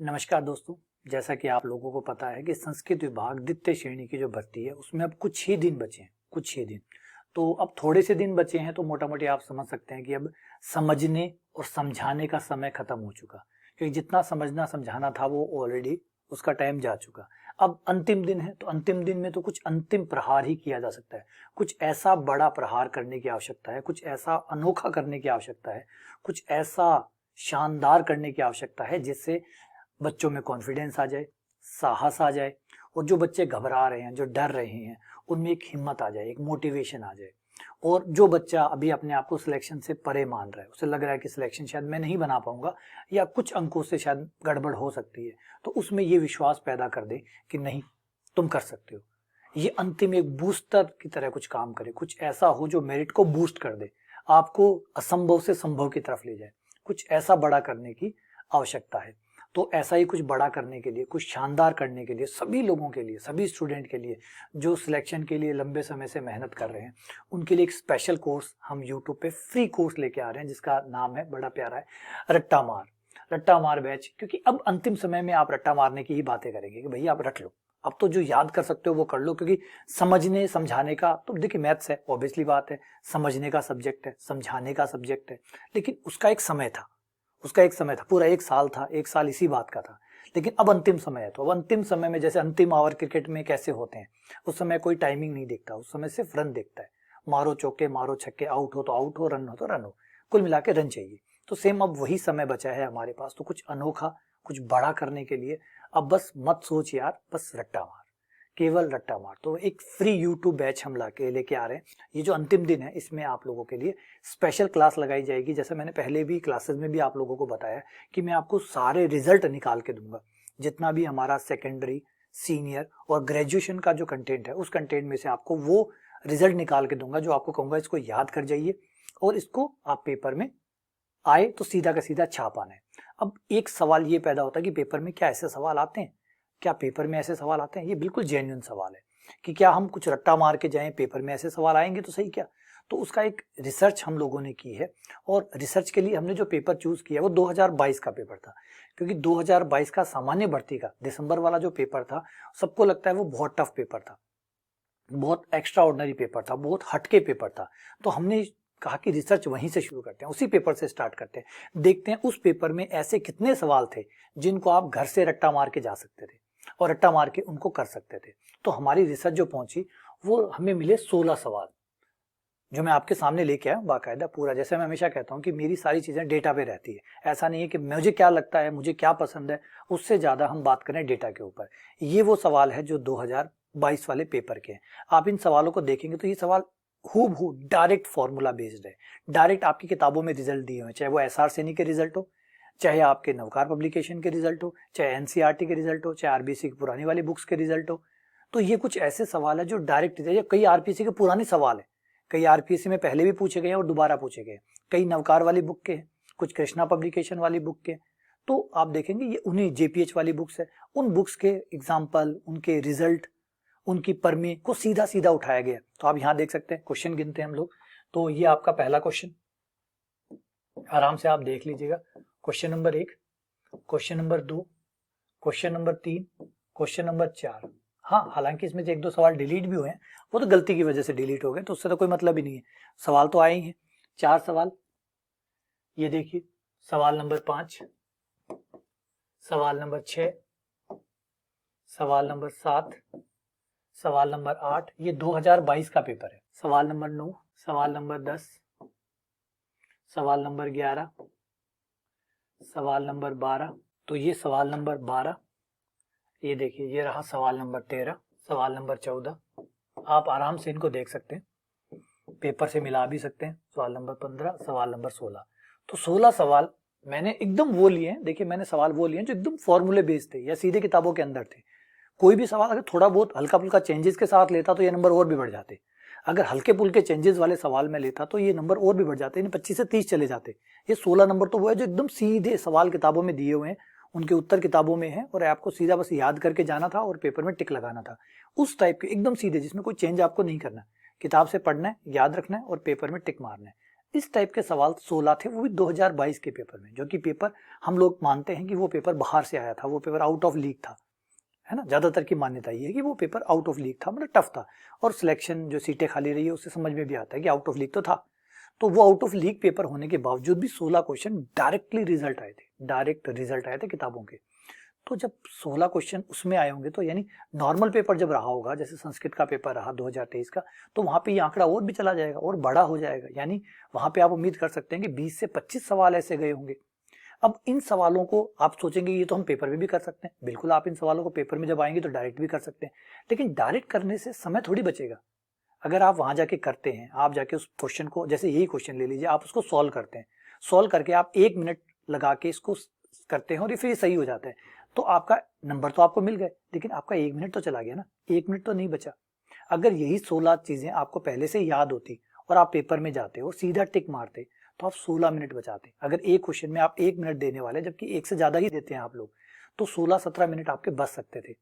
नमस्कार दोस्तों। जैसा कि आप लोगों को पता है कि संस्कृत विभाग द्वितीय श्रेणी की जो भर्ती है उसमें अब कुछ ही दिन बचे हैं, कुछ ही दिन। तो अब थोड़े से दिन बचे हैं तो मोटा मोटी आप समझ सकते हैं कि अब समझने और समझाने का समय खत्म हो चुका, क्योंकि जितना समझना समझाना था वो ऑलरेडी उसका टाइम जा चुका। अब अंतिम दिन है तो अंतिम दिन में तो कुछ अंतिम प्रहार ही किया जा सकता है। कुछ ऐसा बड़ा प्रहार करने की आवश्यकता है, कुछ ऐसा अनोखा करने की आवश्यकता है, कुछ ऐसा शानदार करने की आवश्यकता है जिससे बच्चों में कॉन्फिडेंस आ जाए, साहस आ जाए, और जो बच्चे घबरा रहे हैं, जो डर रहे हैं, उनमें एक हिम्मत आ जाए, एक मोटिवेशन आ जाए। और जो बच्चा अभी अपने आप को सिलेक्शन से परे मान रहा है, उसे लग रहा है कि सिलेक्शन शायद मैं नहीं बना पाऊंगा या कुछ अंकों से शायद गड़बड़ हो सकती है, तो उसमें ये विश्वास पैदा कर दे कि नहीं, तुम कर सकते हो। ये अंतिम एक बूस्टर की तरह कुछ काम करे, कुछ ऐसा हो जो मेरिट को बूस्ट कर दे, आपको असंभव से संभव की तरफ ले जाए। कुछ ऐसा बड़ा करने की आवश्यकता है। तो ऐसा ही कुछ बड़ा करने के लिए, कुछ शानदार करने के लिए, सभी लोगों के लिए, सभी स्टूडेंट के लिए जो सिलेक्शन के लिए लंबे समय से मेहनत कर रहे हैं, उनके लिए एक स्पेशल कोर्स हम यूट्यूब पे फ्री कोर्स लेके आ रहे हैं, जिसका नाम है, बड़ा प्यारा है, रट्टा मार। रट्टा मार बैच। क्योंकि अब अंतिम समय में आप रट्टा मारने की ही बातें करेंगे कि भैया आप रट लो, अब तो जो याद कर सकते हो वो कर लो। क्योंकि समझने समझाने का तो देखिए मैथ्स है, ऑब्वियसली बात है, समझने का सब्जेक्ट है, समझाने का सब्जेक्ट है, लेकिन उसका एक समय था, उसका एक समय था, पूरा एक साल था, एक साल इसी बात का था। लेकिन अब अंतिम समय है, तो अब अंतिम समय में जैसे अंतिम ओवर क्रिकेट में कैसे होते हैं, उस समय कोई टाइमिंग नहीं देखता, उस समय सिर्फ रन देखता है। मारो चौके, मारो छक्के, आउट हो तो आउट हो, रन हो तो रन हो, कुल मिला के रन चाहिए। तो सेम अब वही समय बचा है हमारे पास, तो कुछ अनोखा, कुछ बड़ा करने के लिए अब बस मत सोच यार, बस रट्टा मार, केवल रट्टा मार। तो एक फ्री यूट्यूब बैच हम लेके आ रहे हैं। ये जो अंतिम दिन है, इसमें आप लोगों के लिए स्पेशल क्लास लगाई जाएगी। जैसे मैंने पहले भी क्लासेस में भी आप लोगों को बताया कि मैं आपको सारे रिजल्ट निकाल के दूंगा, जितना भी हमारा सेकेंडरी, सीनियर और ग्रेजुएशन का जो कंटेंट है, उस कंटेंट में से आपको वो रिजल्ट निकाल के दूंगा जो आपको कहूंगा इसको याद कर जाइए और इसको आप पेपर में आए तो सीधा का सीधा छाप आना है। अब एक सवाल ये पैदा होता है कि पेपर में क्या ऐसे सवाल आते हैं, क्या पेपर में ऐसे सवाल आते हैं? ये बिल्कुल जेन्युइन सवाल है कि क्या हम कुछ रट्टा मार के जाएं, पेपर में ऐसे सवाल आएंगे तो सही क्या? तो उसका एक रिसर्च हम लोगों ने की है, और रिसर्च के लिए हमने जो पेपर चूज किया वो 2022 का पेपर था। क्योंकि 2022 का सामान्य भर्ती का दिसंबर वाला जो पेपर था, सबको लगता है वो बहुत टफ पेपर था, बहुत एक्स्ट्रा ऑर्डिनरी पेपर था, बहुत हटके पेपर था। तो हमने कहा कि रिसर्च वहीं से शुरू करते हैं, उसी पेपर से स्टार्ट करते हैं, देखते हैं उस पेपर में ऐसे कितने सवाल थे जिनको आप घर से रट्टा मार के जा सकते थे और रट्टा मार के उनको कर सकते थे। तो हमारी रिसर्च जो पहुंची वो हमें मिले 16 सवाल, जो मैं आपके सामने लेके आया बाकायदा पूरा। जैसे मैं हमेशा कहता हूँ कि मेरी सारी चीजें डेटा पे रहती है, ऐसा नहीं है कि मुझे क्या लगता है, मुझे क्या पसंद है, उससे ज्यादा हम बात करें डेटा के ऊपर। ये वो सवाल है जो 2022 वाले पेपर के हैं। आप इन सवालों को देखेंगे तो ये सवाल हूबहू डायरेक्ट फॉर्मूला बेस्ड है, डायरेक्ट आपकी किताबों में रिजल्ट दिए हुए, चाहे वो एसआर सैनी के रिजल्ट हो, चाहे आपके नवकार पब्लिकेशन के रिजल्ट हो, चाहे एनसीईआरटी के रिजल्ट हो, चाहे आरबीसी की पुरानी वाली बुक्स के रिजल्ट हो। तो ये कुछ ऐसे सवाल है जो डायरेक्ट, कई आरपीसी के पुराने सवाल है, कई आरपीसी में पहले भी पूछे गए और दोबारा पूछे गए, कई नवकार वाली बुक के हैं, कुछ कृष्णा पब्लिकेशन वाली बुक के। तो आप देखेंगे ये उन्हीं जेपीएच वाली बुक्स है, उन बुक्स के एग्जाम्पल, उनके रिजल्ट, उनकी परमी को सीधा सीधा उठाया गया। तो आप यहाँ देख सकते हैं, क्वेश्चन गिनते हैं हम लोग। तो ये आपका पहला क्वेश्चन, आराम से आप देख लीजिएगा। Question number 1, question number 2, question number 3, question number 4। हाँ, हालांकि इसमें से 1-2 सवाल डिलीट भी हुए हैं, वो तो गलती की वजह से डिलीट हो गए, तो उससे तो कोई मतलब ही नहीं है, सवाल तो आए ही हैं। 4 सवाल ये देखिए, सवाल नंबर 5, सवाल नंबर 6, सवाल नंबर 7, सवाल नंबर 8, ये 2022 का पेपर है। सवाल नंबर 9, सवाल नंबर 10, सवाल नंबर 11, सवाल नंबर 12। तो ये सवाल नंबर 12, ये देखिए ये रहा सवाल नंबर 13, सवाल नंबर 14। आप आराम से इनको देख सकते हैं, पेपर से मिला भी सकते हैं। सवाल नंबर 15, सवाल नंबर 16। तो 16 सवाल मैंने एकदम वो लिए हैं, देखिए मैंने सवाल वो लिए जो एकदम फॉर्मूले बेस्ड थे या सीधे किताबों के अंदर थे। कोई भी सवाल अगर थोड़ा बहुत हल्का फुल्का चेंजेस के साथ लेता तो ये नंबर और भी बढ़ जाते। अगर हल्के फुल्के चेंजेस वाले सवाल में लेता तो ये नंबर और भी बढ़ जाते, 25 से 30 चले जाते। ये 16 नंबर तो वो है जो एकदम सीधे सवाल किताबों में दिए हुए हैं, उनके उत्तर किताबों में है, और आपको सीधा बस याद करके जाना था और पेपर में टिक लगाना था। उस टाइप के एकदम सीधे, जिसमें कोई चेंज आपको नहीं करना, किताब से पढ़ना है, याद रखना है और पेपर में टिक मारना है। इस टाइप के सवाल 16 थे, वो भी 2022 के पेपर में, जो कि पेपर हम लोग मानते हैं कि वो पेपर बाहर से आया था, वो पेपर आउट ऑफ लीग था, है ना। ज्यादातर की मान्यता ये है कि वो पेपर आउट ऑफ लीग था, मतलब टफ था। और सिलेक्शन जो सीटें खाली रही है उससे समझ में भी आता है कि आउट ऑफ लीग तो था। तो वो आउट ऑफ लीग पेपर होने के बावजूद भी 16 क्वेश्चन डायरेक्टली रिजल्ट आए थे, डायरेक्ट रिजल्ट आए थे किताबों के। तो जब 16 क्वेश्चन उसमें आए होंगे, तो यानी नॉर्मल पेपर जब रहा होगा, जैसे संस्कृत का पेपर रहा 2023 का, तो वहां पे ये आंकड़ा और भी चला जाएगा और बड़ा हो जाएगा। यानी वहां पे आप उम्मीद कर सकते हैं कि 20 से 25 सवाल ऐसे गए होंगे। अब इन सवालों को आप सोचेंगे ये तो हम पेपर में भी कर सकते हैं। बिल्कुल, आप इन सवालों को पेपर में जब आएंगे तो डायरेक्ट भी कर सकते हैं, लेकिन डायरेक्ट करने से समय थोड़ी बचेगा। अगर आप वहां जाके करते हैं, आप जाके उस क्वेश्चन को, जैसे यही क्वेश्चन ले लीजिए, आप उसको सॉल्व करते हैं, सॉल्व करके आप 1 मिनट लगा के इसको करते हैं और ये फिर सही हो जाता है, तो आपका नंबर तो आपको मिल गए, लेकिन आपका 1 मिनट तो चला गया ना, 1 मिनट तो नहीं बचा। अगर यही 16 चीजें आपको पहले से याद होती और आप पेपर में जाते और सीधा टिक मारते, तो आप 16 मिनट बचाते। अगर एक क्वेश्चन में आप 1 मिनट देने वाले, जबकि एक से ज्यादा ही देते हैं आप लोग, तो 16-17 मिनट आपके बच सकते थे।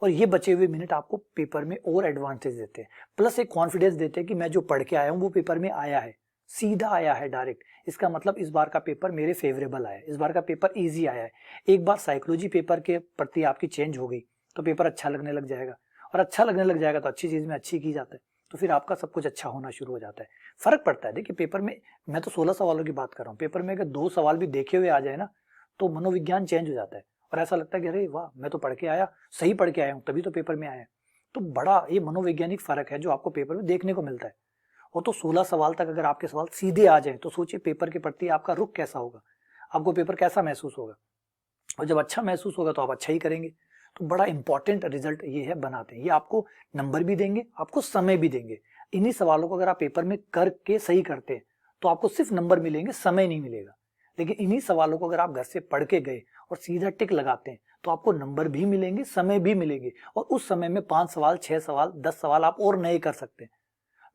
और ये बचे हुए मिनट आपको पेपर में और एडवांटेज देते हैं, प्लस एक कॉन्फिडेंस देते हैं कि मैं जो पढ़ के आया हूँ वो पेपर में आया है, सीधा आया है डायरेक्ट। इसका मतलब इस बार का पेपर मेरे फेवरेबल आया है, इस बार का पेपर इजी आया है। एक बार साइकोलॉजी पेपर के प्रति आपकी चेंज हो गई तो पेपर अच्छा लगने लग जाएगा, और अच्छा लगने लग जाएगा तो अच्छी चीज में अच्छी की जाता है, तो फिर आपका सब कुछ अच्छा होना शुरू हो जाता है। फर्क पड़ता है। देखिए पेपर में, मैं तो 16 सवालों की बात कर रहा हूँ, पेपर में अगर 2 सवाल भी देखे हुए आ जाए ना, तो मनोविज्ञान चेंज हो जाता है और ऐसा लगता है कि अरे वाह, मैं तो पढ़ के आया, सही पढ़ के आया हूँ, तभी तो पेपर में आया। तो बड़ा ये मनोवैज्ञानिक फर्क है जो आपको पेपर में देखने को मिलता है। वो तो 16 सवाल तक अगर आपके सवाल सीधे आ जाए तो सोचिए पेपर के प्रति आपका रुख कैसा होगा, आपको पेपर कैसा महसूस होगा। और जब अच्छा महसूस होगा तो आप अच्छा ही करेंगे। तो बड़ा इंपॉर्टेंट रिजल्ट ये है बनाते हैं, ये आपको नंबर भी देंगे, आपको समय भी देंगे। इन्हीं सवालों को अगर आप पेपर में करके सही करते हैं तो आपको सिर्फ नंबर मिलेंगे, समय नहीं मिलेगा। लेकिन इन्हीं सवालों को अगर आप घर से पढ़ के गए और सीधा टिक लगाते हैं तो आपको नंबर भी मिलेंगे, समय भी मिलेंगे, और उस समय में 5 सवाल, 6 सवाल, 10 सवाल आप और नए कर सकते हैं।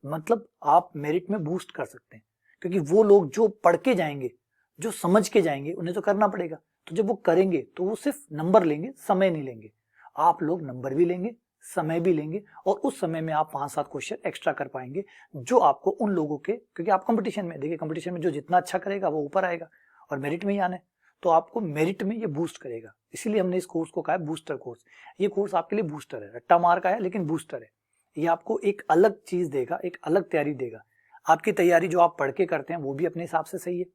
मतलब आप मेरिट में बूस्ट कर सकते हैं, क्योंकि वो लोग जो पढ़ के जाएंगे, जो समझ के जाएंगे, उन्हें तो करना पड़ेगा। तो जब वो करेंगे तो वो सिर्फ नंबर लेंगे, समय नहीं लेंगे। आप लोग नंबर भी लेंगे, समय भी लेंगे, और उस समय में आप 5-7 क्वेश्चन एक्स्ट्रा कर पाएंगे, जो आपको उन लोगों के, क्योंकि आप कंपटीशन में, देखिए कंपटीशन में जो जितना अच्छा करेगा वो ऊपर आएगा और मेरिट में ही आना है, तो आपको मेरिट में ये बूस्ट करेगा। इसीलिए हमने इस कोर्स को कहा है बूस्टर कोर्स। ये कोर्स आपके लिए बूस्टर है, रट्टा मार का है लेकिन बूस्टर है। ये आपको एक अलग चीज देगा, एक अलग तैयारी देगा। आपकी तैयारी जो आप पढ़ के करते हैं वो भी अपने हिसाब से सही है।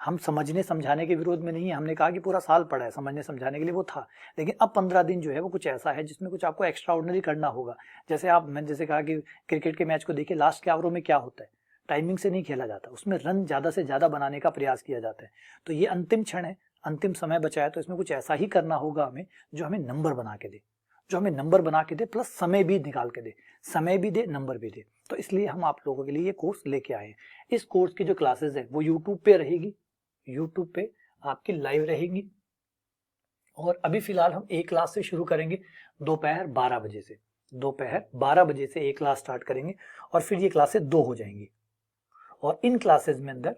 हम समझने समझाने के विरोध में नहीं है, हमने कहा कि पूरा साल पढ़ा है, समझने समझाने के लिए वो था, लेकिन अब 15 दिन जो है वो कुछ ऐसा है जिसमें कुछ आपको एक्स्ट्रा ऑर्डिनरी करना होगा। जैसे मैंने जैसे कहा कि क्रिकेट के मैच को देखिए, लास्ट के ओवरों में क्या होता है, टाइमिंग से नहीं खेला जाता, उसमें रन ज्यादा से ज्यादा बनाने का प्रयास किया जाता है। तो ये अंतिम क्षण है, अंतिम समय बचा है, तो इसमें कुछ ऐसा ही करना होगा हमें जो हमें नंबर बना के दे, जो हमें नंबर बना के दे, प्लस समय भी निकाल के दे, समय भी दे, नंबर भी दे। तो इसलिए हम आप लोगों के लिए ये कोर्स लेके आए हैं। इस कोर्स की जो क्लासेस है वो यूट्यूब पे रहेगी, यूट्यूब पे आपकी लाइव रहेंगी। और अभी फिलहाल हम एक क्लास से शुरू करेंगे दोपहर 12 बजे से, दोपहर 12 बजे से एक क्लास स्टार्ट करेंगे, और फिर ये क्लासेस 2 हो जाएंगी। और इन क्लासेस में अंदर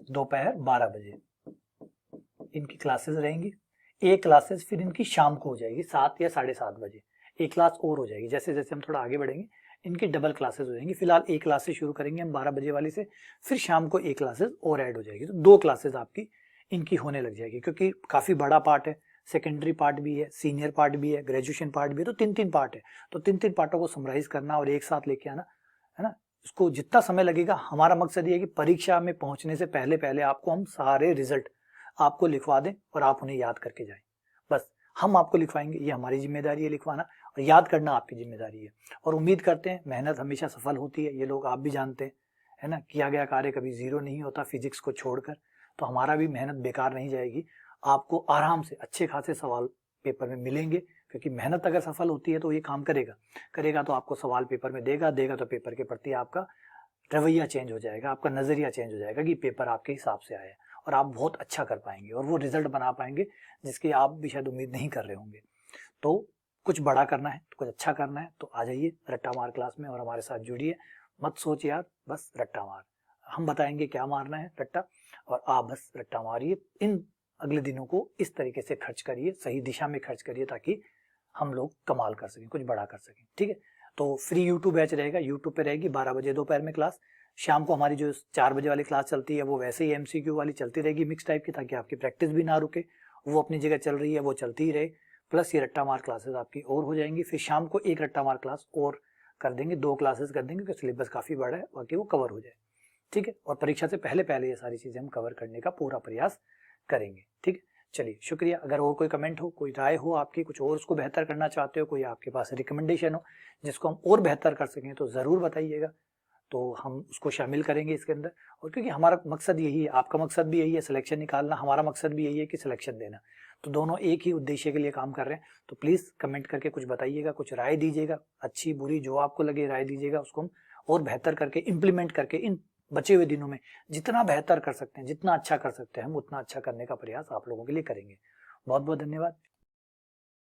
दोपहर 12 बजे इनकी क्लासेस रहेंगी। एक क्लासेस फिर इनकी शाम को हो जाएगी 7 या 7:30 बजे, एक क्लास और हो जाएगी। जैसे जैसे हम थोड़ा आगे बढ़ेंगे इनकी डबल क्लासेस हो जाएंगी। फिलहाल एक क्लास से शुरू करेंगे हम 12 बजे वाली से, फिर शाम को एक क्लासेस और ऐड हो जाएगी, तो 2 क्लासेस आपकी इनकी होने लग जाएगी। क्योंकि काफी बड़ा पार्ट है, सेकेंडरी पार्ट भी है, सीनियर पार्ट भी है, ग्रेजुएशन पार्ट भी है, तो 3-3 पार्ट है। तो 3-3 पार्टों को समराइज करना और एक साथ लेके आना, है ना। इसको जितना समय लगेगा, हमारा मकसद ये है कि परीक्षा में पहुंचने से पहले पहले आपको हम सारे रिजल्ट आपको लिखवा दें और आप उन्हें याद करके जाएं। बस हम आपको लिखवाएंगे, ये हमारी जिम्मेदारी है लिखवाना, और याद करना आपकी जिम्मेदारी है। और उम्मीद करते हैं, मेहनत हमेशा सफल होती है, ये लोग आप भी जानते हैं, है ना। किया गया कार्य कभी जीरो नहीं होता फिजिक्स को छोड़कर, तो हमारा भी मेहनत बेकार नहीं जाएगी। आपको आराम से अच्छे खासे सवाल पेपर में मिलेंगे, क्योंकि मेहनत अगर सफल होती है तो ये काम करेगा, करेगा तो आपको सवाल पेपर में देगा, देगा तो पेपर के प्रति आपका रवैया चेंज हो जाएगा, आपका नजरिया चेंज हो जाएगा कि पेपर आपके हिसाब से आया, और आप बहुत अच्छा कर पाएंगे और वो रिजल्ट बना पाएंगे जिसकी आप भी शायद उम्मीद नहीं कर रहे होंगे। तो कुछ बड़ा करना है, तो कुछ अच्छा करना है, तो आ जाइए रट्टा मार क्लास में और हमारे साथ जुड़िए। मत सोच यार, बस रट्टा मार, हम बताएंगे क्या मारना है रट्टा, और आप बस रट्टा मारिए। इन अगले दिनों को इस तरीके से खर्च करिए, सही दिशा में खर्च करिए, ताकि हम लोग कमाल कर सकें, कुछ बड़ा कर सकें। ठीक है, तो फ्री यूट्यूब बैच रहेगा, यूट्यूब पे रहेगी 12 बजे दोपहर में क्लास। शाम को हमारी जो 4 बजे वाली क्लास चलती है वो वैसे ही MCQ वाली चलती रहेगी मिक्स टाइप की, ताकि आपकी प्रैक्टिस भी ना रुके, वो अपनी जगह चल रही है वो चलती ही रहे, प्लस ये रट्टा मार क्लासेस आपकी और हो जाएंगी। फिर शाम को एक रट्टा मार क्लास और कर देंगे, 2 क्लासेस कर देंगे, क्योंकि सिलेबस काफ़ी बड़ा है, बाकी वो कवर हो जाए, ठीक है। और परीक्षा से पहले पहले ये सारी चीज़ें हम कवर करने का पूरा प्रयास करेंगे, ठीक है। चलिए शुक्रिया। अगर और कोई कमेंट हो, कोई राय हो आपकी, कुछ और उसको बेहतर करना चाहते हो, कोई आपके पास रिकमेंडेशन हो जिसको हम और बेहतर कर सकें, तो ज़रूर बताइएगा, तो हम उसको शामिल करेंगे इसके अंदर। और क्योंकि हमारा मकसद यही है, आपका मकसद भी यही है सिलेक्शन निकालना, हमारा मकसद भी यही है कि सिलेक्शन देना, तो दोनों एक ही उद्देश्य के लिए काम कर रहे हैं। तो प्लीज़ कमेंट करके कुछ बताइएगा, कुछ राय दीजिएगा, अच्छी बुरी जो आपको लगे राय दीजिएगा, उसको हम और बेहतर करके इम्प्लीमेंट करके इन बचे हुए दिनों में जितना बेहतर कर सकते हैं, जितना अच्छा कर सकते हैं हम, उतना अच्छा करने का प्रयास आप लोगों के लिए करेंगे। बहुत बहुत धन्यवाद।